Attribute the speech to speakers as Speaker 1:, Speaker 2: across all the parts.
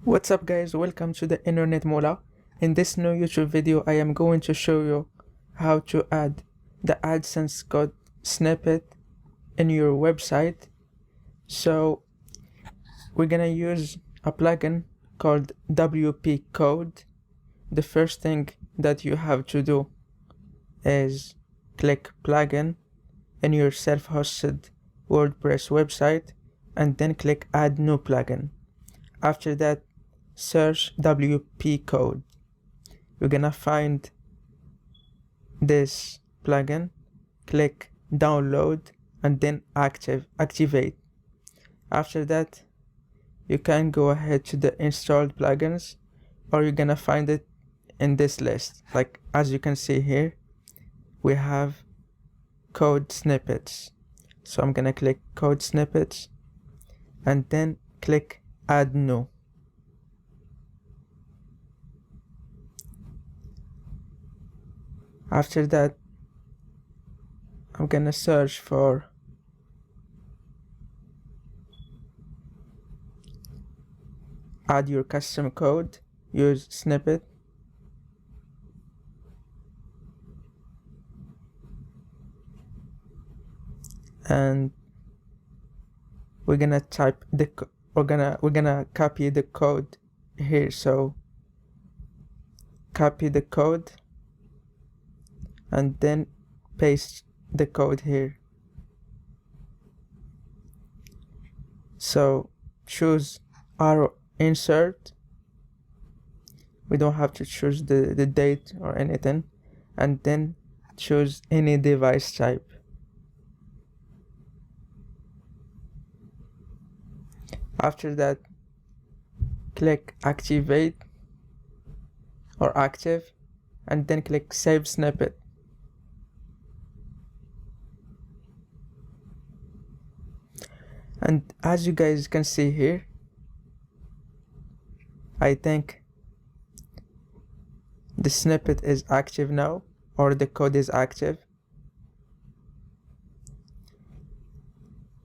Speaker 1: What's up guys, welcome to the internet Moola. In this new YouTube video I am going to show you how to add the Adsense code snippet in your website. So we're gonna use a plugin called WP Code. The first thing that you have to do is click plugin in your self-hosted WordPress website and then click add new plugin. After that, search WP Code. You're gonna find this plugin, click download and then activate. After that, you can go ahead to the installed plugins, or you're gonna find it in this list. Like as you can see here, we have code snippets. So I'm gonna click code snippets and then click add new. After that, I'm gonna search for add your custom code, use snippet, and we're gonna type the we're gonna copy the code here. So copy the code and then paste the code here. So choose arrow insert. We don't have to choose the date or anything, and then choose any device type. After that, click activate or active and then click save snippet. And as you guys can see here, I think the snippet is active now, or the code is active.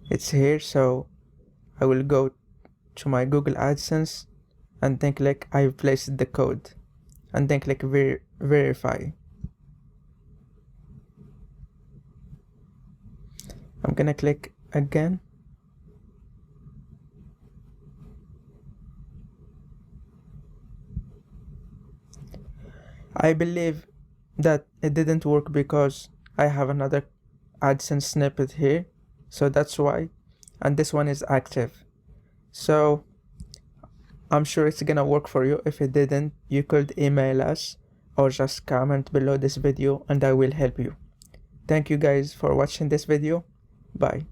Speaker 1: It's here, so I will go to my Google AdSense and then click I've placed the code and then click verify. I'm gonna click again. I believe that it didn't work because I have another AdSense snippet here, so that's why, and this one is active. So I'm sure it's gonna work for you. If it didn't, you could email us or just comment below this video and I will help you. Thank you guys for watching this video. Bye.